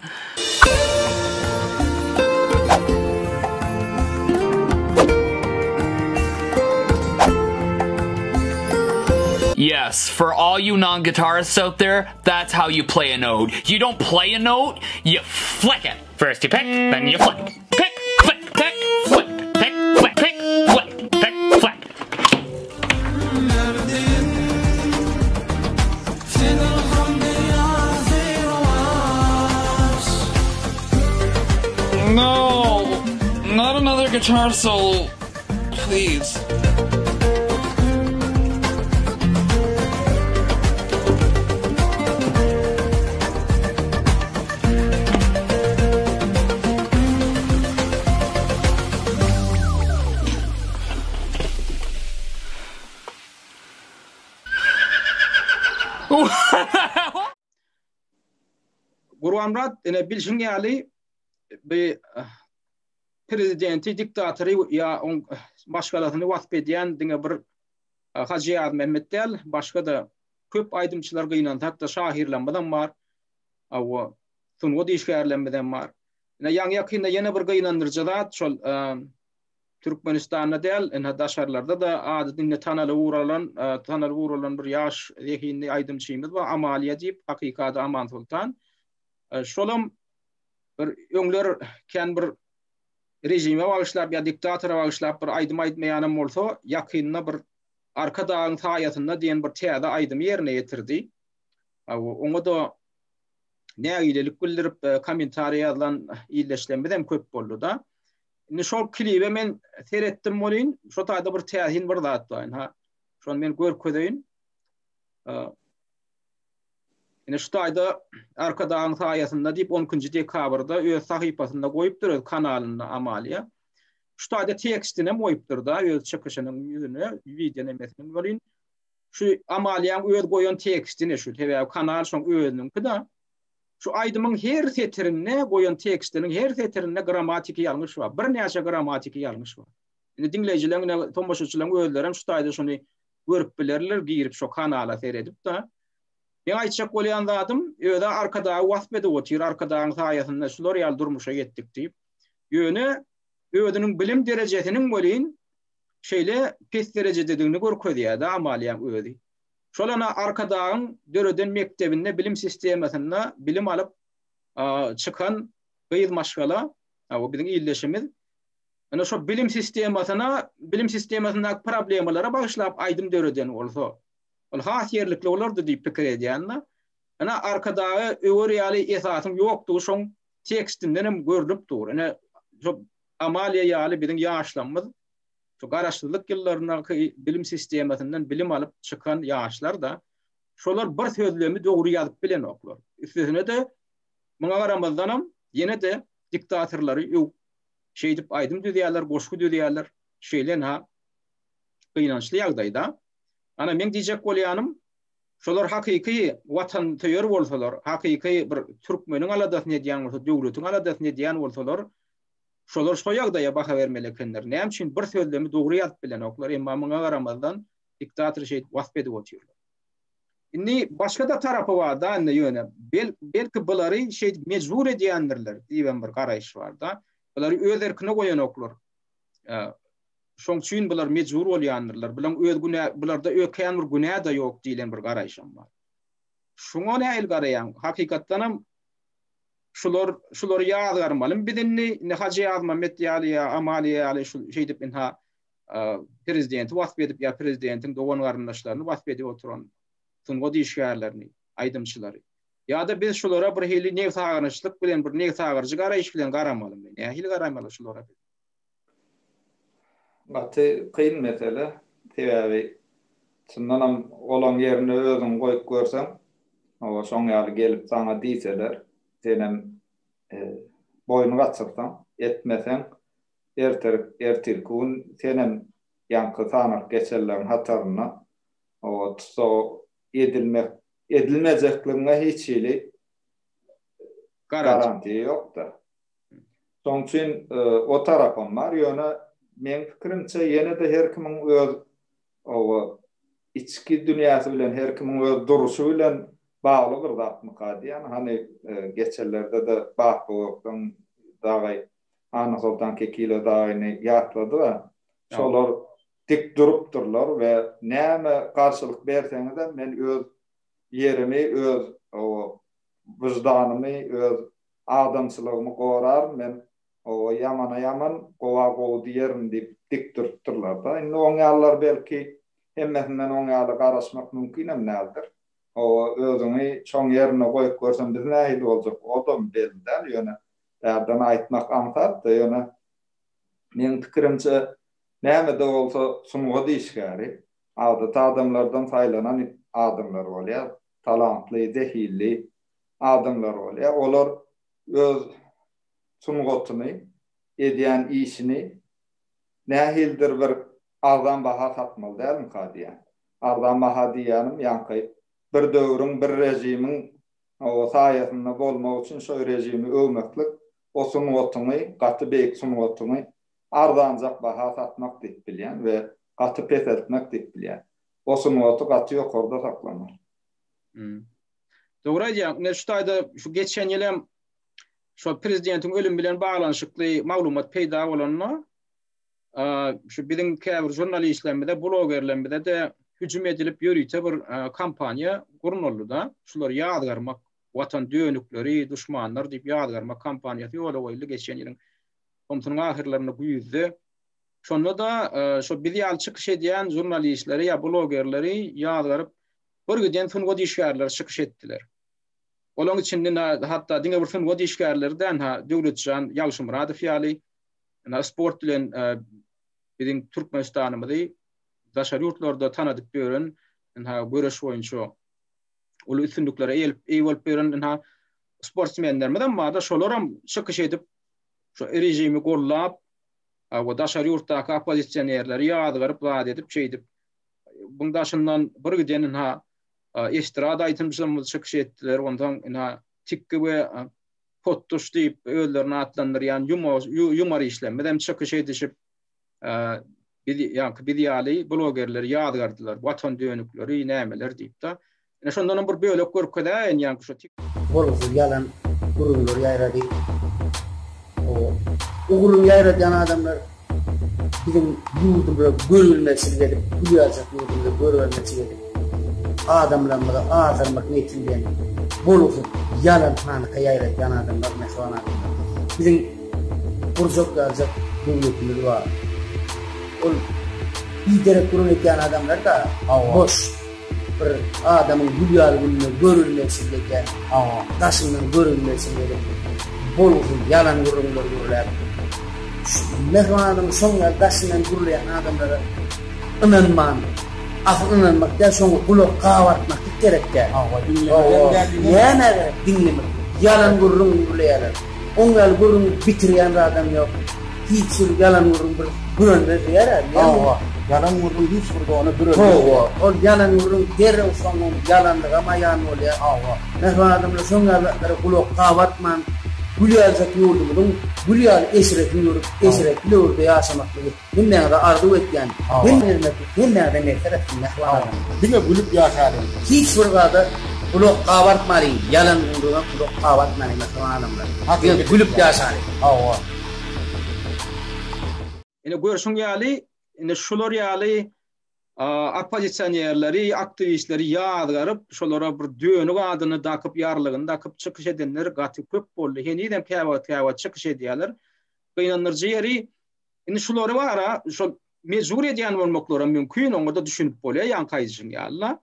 Yes, for all you non-guitarists out there, that's how you play a note. You don't play a note, you flick it. First you pick, then you flick. Pick, flick, pick, flick, pick, flick, pick, flick, pick, flick. No, not another guitar solo, please. Gurbanrat ene bilşin ýaly bir prezidenti diktatory ya on başgalatyny wasp edýän diňe bir Hacı Mehmet Del başga da köp aydymçylar gynandy hakda şahirlenmeden bar. Awa sunwa diýişgärlenmeden bar. Ene ýaňy ýakynda ýene bir gynandyrjylar şol Türkmenistanda del ene daşarlarda da adyny tanaly uralan bir ýaş zehindi aydymçymyz we Amaliýa diýip hakykata Aman Sultan. Şolum bir öňler kän bir rejime bagyşlap ya diktatora bagyşlap bir aydym aýdmaýanym bolsa ýakynda bir arka dağın taýatynda diýen bir täze aydym ýerine ýetirdi. Oňa da nägilelik bildirip kommentariýa ýazylan ýyleşlenmeden köp boldy da. Indi şol klibe men seretdim bolýyn, şo taýda bir täzin bir zat var. Ha, şonu men görkedeýin. Indi şu taýda arka dağın taýatynda diýip 10-njy dekabrda öz sahypasynda goýupdyr kanalynda Amaliýa. Şu taýda tekstine goýupdyr da öz çykyşynyň ýüzüne video nemesini bolýyn. Şu Amaliýaň öz goýan tekstine şu TV kanal şoň özüniňki da şu aydymyň her setirine goýan tekstiniň her setirine grammatiki ýalňyş bar. Bir näçe grammatiki ýalňyş bar. Indi dinleýijiler, tomoshaçylar özleri şu taýda şonu görüp bilerler, girip şu kanala seyredip da. Men aýtjak bolýan zatym, öýde arkada wasp edip otyr, arkadaň taýatynda şular ýal durmuşa getdik diýip. Ýöne özüniň bilim derejesiniň bolýyn şeýle pes derejededigini görkezýär da Amaliýa öýdi. Şolana arkadaň döreden mektebinde bilim sistemasynda bilim alyp çykan gyýyz maşgala, o biziň ýyleşimiz. Ana şo bilim sistemasyndaky problemlara bagyşlap aýdym döreden bolsa, ol has ýerlikli bolardy diýip pikir edýänler. Ana arkadagy öwür ýaly esasym ýokdy, şoň tekstinden hem görülüp dur. Ana şo Amaliýa ýaly biziň ýaşlarymyz şu garaşlyk ýyllaryndaky bilim sistemasyndan bilim alyp çykan ýaşlar da şolar bir sözlemi dogry ýazyp bilen oklar. Üstüne de muňa garamazdanam ýene de diktatorlary ýok şey dip aydym düýýärler, goşgu düýýärler, şeýlen ha gynançly ýagdaýda. Ana men diýjek bolýanym şolar hakyky watan töýür bolsalar, hakyky bir türkmeniň aladasyny edýän bolsa, döwletiň aladasyny edýän bolsalar, şolar şo ýagdaýa baha bermelikenler. Näme üçin bir sözlemi dogry ýazyp bilen oklar, emma muňa garamazdan diktator şeýit wasp edip otyrlar. Indi başga da tarapy bar da indi ýöne. Belki bulary şeýit mejbur edýändirler diýen bir garaýş bar da. Bular öz erkine goýan oklar. Şoň üçin bular mejbur bolýandylar. Bularda ökän bir günä da ýok diýilen bir garaýşam bar. Şoňa näil garaýan? Hakykatdan hem şular ýazgarmalym bidenni ne Hacı Mehmet ýaly Amaliýa ýaly şu şeýdip inha prezidenti wasp edip ýa prezidentiň dogan garyndaşlaryny wasp edip oturan sunwa diýişgärlerini, aýdymçylary. Ya da biz şulara bir hili nev sagyrçylyk bilen bir nev sagyrjy garaýyş bilen garamalym. Nähili garamaly şulara? Gaty kyn mesele. Tebi çyndanam olan ýerine özüň goýup görsem, o şoň ýaly gelip sana diýseler, senem boynu gaçyrsan, etmesen ertirkun senem ýanky sanyk geçerler hataryna o tutsa edilmezekliğine hiç şeyli garanti yok da. Son için o tarafım var. Yani men fikrimçe yine de her kimin öz o içki dünyası bilen her kimin öz duruşu bilen bağlı bir zat mukadi. Yani hani geçerlerde de Bahboğuk'tan dağay Ana Sultan Kekilo dağını yakladı da şolar dik durup durlar ve näme karşılık berseniz de men öz yerimi, öz o vicdanymı, öz adamçylygymı gorar, men o yaman gowa diýerim diýip dik durup durlar da. Indi oň ýallar belki hemmesinden oň ýaly garaşmak mümkin emnädir. O özüňi çoň ýerine goýup görsem biz nähili boljak, o da belden ýöne därden aýtmak antat da ýöne men pikirimçe näme de bolsa sunwa diýişgäri, adata adamlardan faýlanan adamlar bolýar, talantly, zehilli adamlar bolýar. Olar öz sunwatyny, edýän işini nähildir bir ardan baha satmaly dälmi kadiýan. Ardan baha diýänim ýanky bir döwrüň bir rejimiň o saýasynda bolmak üçin şo rejimi öwmeklik, o sunuwatyny, gaty beýik sunuwatyny ardanjak baha satmak diýip bilýän we gaty pesetmek diýip bilýän. O sunuwaty gaty ýokarda saklanýar. Dogry aýdýan, ne şu taýda şu geçen ýylem şu prezidentiň ölüm bilen baglanyşykly maglumat peýda bolanma, şu biziň käbir jurnalistlerimize, blogerlerimize de hücum edilip ýörüýte bir kampanya guruldy da. Şular ýadgarmak, watan dönükleri, düşmanlar diýip ýadgarmak kampanýasy ýola goýuldy geçen ýylyň sontunyň ahirlerine guýuzdy. Şonda da şu bizi alçykyş edýän jurnalistleri ýa blogerleri ýadgaryp bir giden fyngo diýişgärler çykyş etdiler. Olaň içinde hatta diňe bir fyngo diýişgärlerden Döwletjan Ýalşymradow ýaly sport bilen biziň Türkmenistanymy daşary ýurtlarda tanadyp beren göreş boýunça ulu üstünlüklere eýip beren sportsmenlerden maňa şolaram çykyş edip şu rejimi gollap o daşary ýurtdaky opozitsionerleri ýadgaryp wad edip çeýdip bundaşyndan bir giden estrada aýtymjylarymyz çykyş etdiler. Ondan tikki we pottuş diýip öýlerini atlandyrýan ýumar işlemeden çykyş edişip bidiýaly blogerler ýadgardylar. Watan dönükleri nämeler diýip da. Şondan bir bölek görkezden ýa-ni şu Borusy yalan gurulur ýaýrady. O gurulun ýaýradyan adamlar bizim ýurdumda görülmesi gelip, duýajak ýurdumda görülmesi gelip, adamlarga azarmak niýetinden borusy yalan hanyka ýaýradyan adamlar meşhur adamlar. Bizim kurjak galjak döwletimiz bar. Ol idare kurun etýän adamlar da boş bir adamın gülýarlygyny görülmesinden, daşynyň görülmesinden bolusy yalan gurullar görülýär. Meşhur adamın soňra daşynyň gurulýan adamlara inanman, inanmak da soňra kulak gawartmak gerekdir. Ýa-ni dinlemek, yalan gurulýar. Oňal gurun bitirýän adam ýok. Hiç yalan gurun bir gurulmaz ýarar. Yalan gurun hiç bir onu gurulmaz. O yalan gurun derre soňra yalanlyga maýan bolýar. Meşhur adamlar soňra kulak gawartman, gülýärjek ýurdumyň gülýär eşrek ýurdup, eşrek ýurdup ýaşamaklygy hemmäňe arzu etýän, hemmäňe näçerek nähwara. Diňe gülüp ýaşary. Hiç bir gada kulak gawartmary, yalan gurun kulak gawartmary meşhur adamlar. Diňe gülüp ýaşary. Ine görüşüň ýaly, ine şular ýaly opozitsionerleri, aktivistleri ýadgaryp, şolara bir dönük adyny dakyp ýarlygyny dakyp çykyş edenler gaty köp boldy. Henidem käwat çykyş edýärler. Gynanyrjy ýeri ine şulary bara, şol mejbur edýän bolmaklara mümkin, oňa da düşünip bolýar ýankaýjyň ýaly.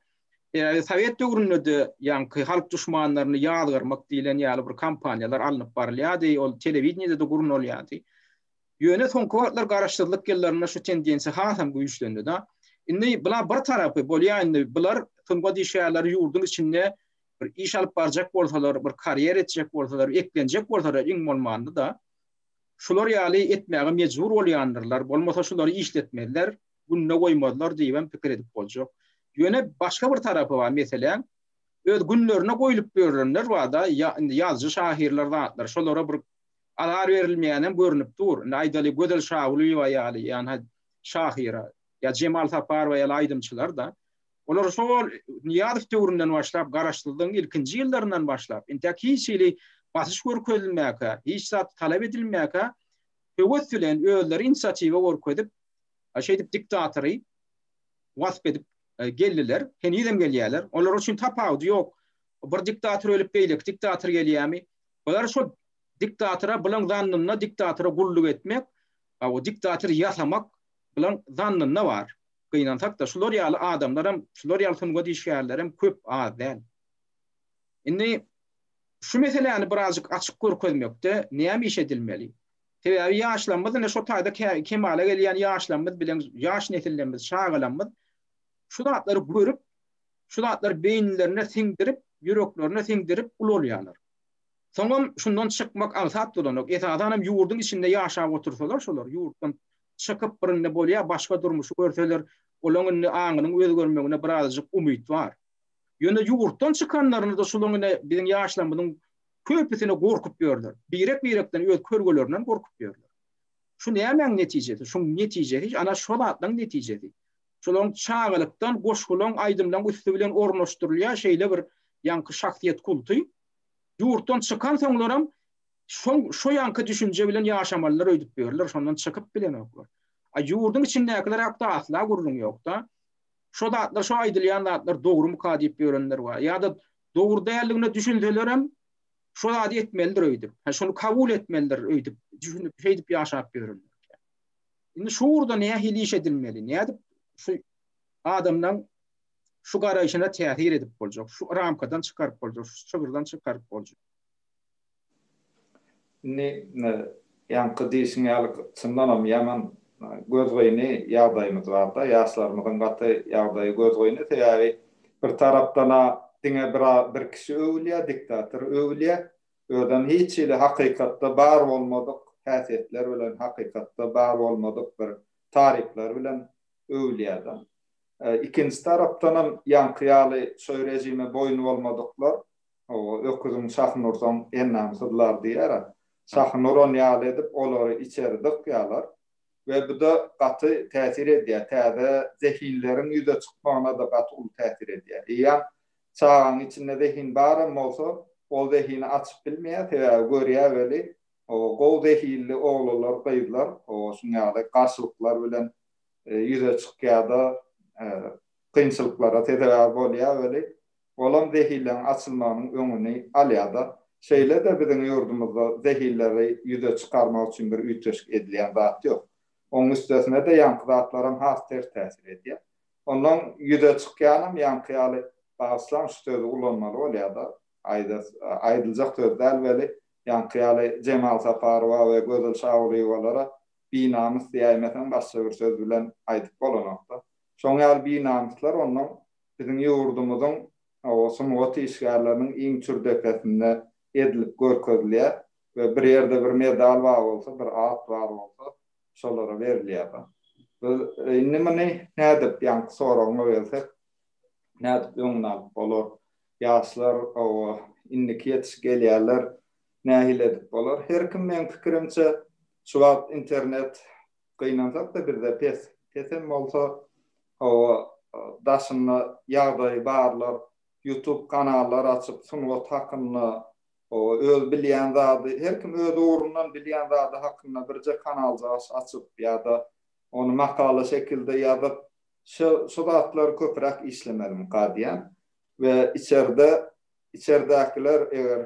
Sowet döwründe ýanky halk düşmanlaryny ýadgarmak diýilen ýaly bir kampaniýalar alınıp barylýardy, ol telewizionyada da gurulýardy. Ýöne soňky wagtlar garaşdyrlyk gellerine şu tendensiýa hasam güýçlendi da. Indi bular bir tarapy bolýan, bular fyngo diýişärler ýurdun içinde bir iş alyp barjak bolsalar, bir karyer etjek bolsalar, eklenjek bolsalar iň bolmandy da. Şular ýaly etmäge mejbur bolýandyrlar. Bolmasa şulary işletmediler, günne goýmadylar diýen pikir edip boljak. Ýöne başga bir tarapy bar, meselem, öz günlerine goýulyp berenler wada ýazgy şahirler zatlar. Şolara bir alar berilmeýänem görünip dur. Aýdaly Gödel Şahuly ýaly, ýani şahira ya Cemal Tapar ve aydımçılar da olar şol Niýazow döwründen başlap garaşdyrdyň ilkinji ýyllaryndan başlap intaki hiçli basyş görkezilmäke, hiç zat talep edilmäke höwetdilen öýler inisiatiwa görkezip aşeýdip diktatory wasp edip geldiler. Henidem gelýärler. Olar üçin tapawdy ýok. Bir diktator ölüp beýlik, diktator gelýärmi? Olar şol diktatora bilen zannyna diktatora gulluk etmek, o diktator ýasamak bilen zannyna bar. Gynansak da şular ýaly adamlaram, şular ýaly fyngo diýişärlerim köp adel. Indi şu meseleni birazcık açyk görkezmekde näme iş edilmeli? Sebäbi ýaşlanmaz, şu taýda kemale gelýän ýaşlanmaz bilen ýaş nesillerimiz şagalanmaz. Şu zatları görüp, şu zatları beýinlerine siňdirip, ýüreklerine siňdirip ulolýarlar. Soňam şundan çykmak alsat bolanok. Esadanam ýurdun içinde ýaşap otursalar, şolar ýurddan çykyp birinde bolýar, başga durmuşy görseler, olaňyň aňynyň özgörmegine birazjyk umyt bar. Ýöne ýurtdan çykanlaryny da şolanyna biziň ýaşlamynyň köpüsine gorkup ýörler. Birek-birekden öz körgelerinden gorkup ýörler. Şu näme netijesi? Şu netijesi ana şol atlaň netijesi. Şolaň çağılykdan goşgulan aýdymlaň üstü bilen ornaşdyrylýan şeýle bir ýanky şahsiýet kulty. Ýurtdan çykan soňlaram şo ýanky düşünje bilen ýaşamallar öýdüp berler, şondan çykyp bilen oklar. Ýurduň içindäkiler hakda asla gurulun ýok da. Şo datlar, şo aýdylýan datlar dogry muka diýip berenler bar. Ýa-da dogry däldigine düşünseler hem şo ady etmelidir öýdüp. Şonu kabul etmelidir öýdüp, düşünüp şeýdip ýaşap berenler. Indi şuurda näme hiliş edilmeli? Näde şu adamdan şu garaýşyna täsir edip boljak, şu ramkadan çykaryp boljak, şu çygyrdan çykaryp boljak. Ne ýanky diýişiň ýaly çyndanam ýaman göz goýuny ýagdaýymyz bar da, ýaşlarymyzyň gaty ýagdaýy göz goýuny täýäri bir tarapdan diňe bir kişi öwlýär, diktator öwlýär, öden hiç ile hakykatda bar bolmadyk häsiýetler bilen, hakykatda bar bolmadyk bir tarifler bilen öwlýär. İkinci tarapdan ýanky ýaly şo rejime boyun bolmadyklar, o öküzüň Şahnurdan ennamsydylar diýär. Şahnur ýaly edip olary içeri dykýarlar we bu da gaty täsir edýär. Täze zehinleriň ýüze çykmagyna da gaty ul täsir edýär. Ýa çağın içinde zehin barym bolsa, ol zehini açyp bilmeýär, görýär weli o gol zehinli oglanlar, gyzlar, o şuňa garşylyklar bilen ýüze çykýarda kynçylyklara täze bolýar weli olam zehinlerin açylmagynyň öňüni alýar. Şeýle de biziň ýurdumyzda zehilleri ýüze çykarmak üçin bir üýtgeşik edilýän zat ýok. Onuň üstesine de ýanky zatlaryň has täsir edýär. Ondan ýüze çykýanym ýanky ýaly başlan sözi ulanmaly bolýar. Aýdyljak söz däl weli ýanky ýaly Cemal Safarowa we Gözel Şahuryňlara binamys diýmesen başga bir söz bilen aýdyp bolanokda. Şoň ýaly binamyslar ondan biziň ýurdumyzyň o somowat işgärleriniň iň türdekesinde edilip görkezilýär we bir ýerde bir medal bar bolsa, bir at bar bolsa, şolara berilýär. Indi nädip ýanky soragyňa gelsek, nädip öňüne alyp bolar? Ýaşlar o indiki ýetiş gelýärler, nähil edip bolar? Her kim men pikirimçe şu wagt internet gynansak da bir de pesem bolsa o daşyny ýagdaý barlar, YouTube kanallar açyp sunwat hakyny o öz bilýän zady, her kim öz orundan bilýän zady hakyna birje kanal açyp ýa-da onu makala şekilde ýa-da şu zatlar köprak işlemeli muqaddiýan we içeridekiler eger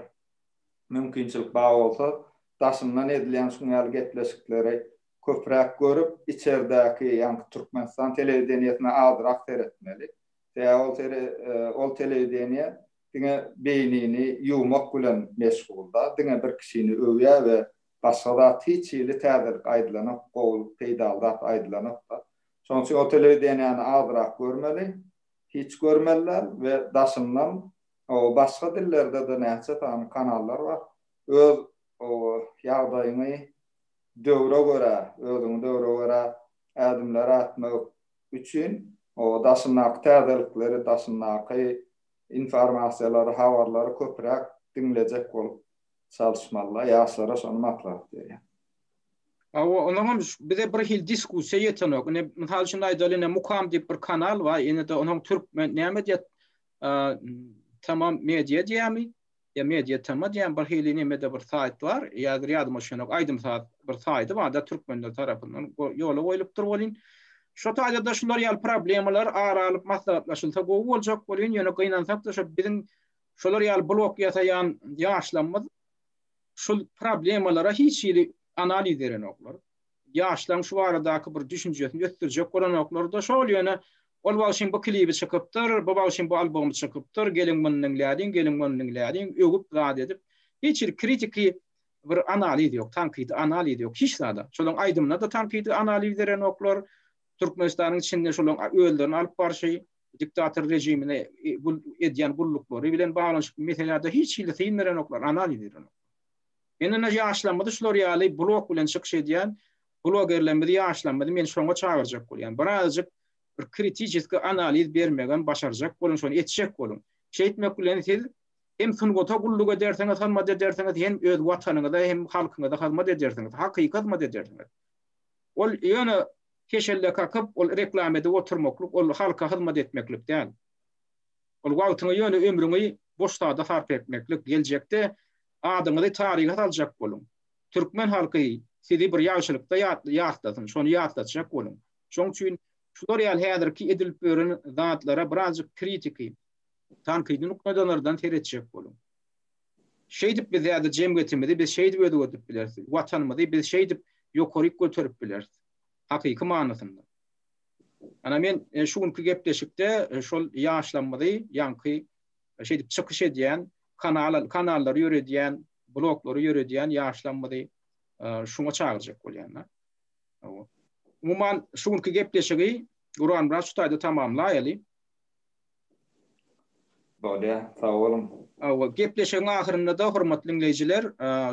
mümkinçilik bar bolsa daşyndan edilýän şuňal gepleşikleri köprak görüp içerideki ýanky Türkmenistan telewizionyna azyrak seretmeli. Ol telewizioniýa diňe beýnini ýumak bilen meşgulda, diňe bir kişini öwýär we başga da hiç ýyly täzelik aýdylanyp, gowul peýdaldat aýdylanyp da. Şoň üçin o telewizioniýany azyrak görmeli, hiç görmeliler we daşyndan o başga dillerde de näçe tane kanallar bar. Öz o ýagdaýyny döwre görä, özüň döwre görä adamlar atmak üçin o daşynak täzelikleri, daşynaky informasiýalary, habarlary köprak dinlejek bolup çalışmalylar. Ýaşlara şonu maslahat berýär. Ondan bize bir hil diskussiýa ýetenok. Misal şunu aýdalyna Mukam diýip bir kanal bar. Ýene de onuň türkmen näme diýip tamam media diýämi? Ya media tamam diýen bir hil näme de bir sayt bar. Ýa-da ýadyma şonu aýdym saat bir sayty bar da türkmenler tarapyndan ýola goýulyp durbolyn. Şu taýda şular ýaly problemler aralyp maslahatlaşylsa gowy boljak bolýan. Ýöne gynansak da şu biziň şular ýaly blok ýasaýan ýaşlanmaz şu problemlara hiç ýeri analiz eden oklar. Ýaşlaň şu aradaky bir düşünjesini gösterjek bolan oklar da şol ýöne ol başyn bu klibi çykypdyr, bu başyn bu albomy çykypdyr, geliň munyň lädin, ögüp zat edip hiç ýeri kritiki bir analiz ýok, tanqidi analiz ýok hiç zada. Şolaň aýdymna da tanqidi analiz eden oklar Türkmenistanyň içinde şolaň öldürüň alyp barşy diktator rejimine edýän gullukları bilen baglanşyk meselelerde hiç ýyly synmeren oklar analiz eden. Ene ýaşlanmady şular ýaly blok bilen çykyş edýän blogerler ýaşlanmady men şoňa çagyrjak bolýan. Birazjyk bir kritik analiz bermegen başarjak bolun, şonu etjek bolun. şeýitmek bilen siz hem sunugata gulluk ederseniz, hizmet ederseniz, hem öz watanyňyza hem halkyňyza hizmet ederseniz, hakyky hizmet ederseniz. Ol ýöne keşelle kakıp ol reklam edip oturmaklyk, ol halka hizmet etmeklik däl. Ol wagtyny ýöne ömrüňi boş sada sarf etmeklik, geljekde adyňyzy taryha saljak bolun. Türkmen halky sizi bir ýagşylykda ýatlasyn, şonu ýatlatjak bolun. Şoň üçin şular ýaly häzirki edilip beren zatlara birazjyk kritiki, tankydy nukdalardan teretjek bolun. Şeýdip biz ýa-da jemgyýetimizi biz şeýdip ödüp bilersiz. Watanymyzy biz şeýdip ýokaryk götürüp bilersiz. Hakyky manasynda. Ana men şuňky gepleşikde şol ýaşlanmady, ýanky şeýdip çykyş edýän, kanallar ýöredýän, bloklary ýöredýän ýaşlanmady şuňa çagyrjak bolýanlar. Umuman şuňky gepleşigi Guran bilen şu taýda tamamlaýaly. Bolýa, sag bolun. Gepleşigiň ahyrynda da hormatly dinleýijiler,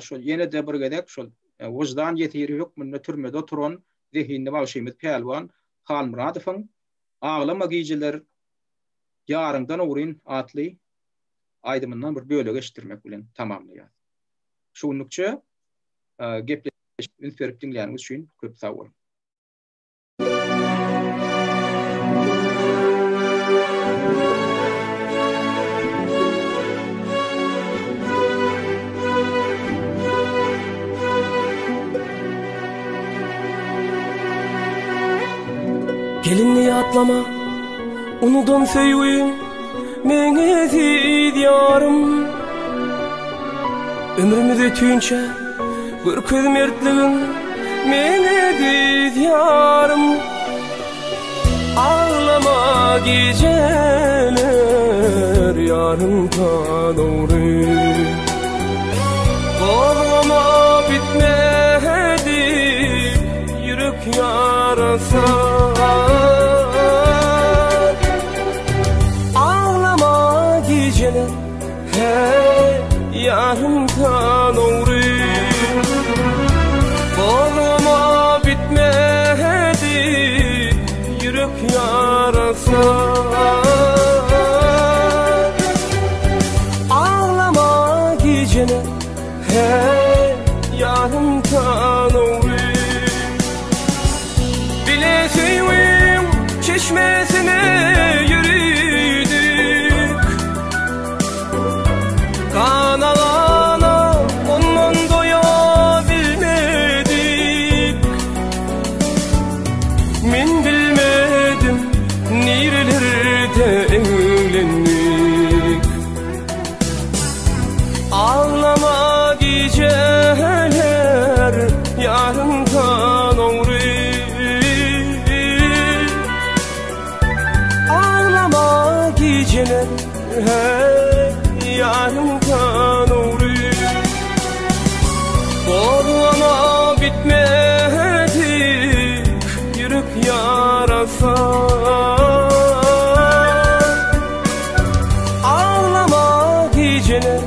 şol ýene de bir gedek şol wujdan ýetiri hökmünde türmede oturan zehinli başymyz Pelwan Halmuradowyň aglama giýjiler ýaryndan ugryn atly aýdymyndan bir bölegi geçirmek bilen tamamlaýar. Şuňlukça gepleşip berip dinleýäniňiz üçin köp sag bolun. Gelinli atlama, unudum söýüň, meňe diýarym. Ömrümde tüýünçe, görkez mertligim, meňe diýarym. Ağlama geceler, ýarymdan dogry. Ağlama bitmedi, yürek yarasa. Yarımdan uğru Bağlama bitmedi Yürek yarasa Ağlama gecene Hey yarımdan uğru Bile sevim çeşmesine yürüdük Kanalana ondan doyabilmedik Men bilmedim nerelerde evlendik Ağlama geceler yarımdan uğru Ağlama geceler yarımdan uğru Bağlama bitmedik Yürek yarasa Ağlama geceler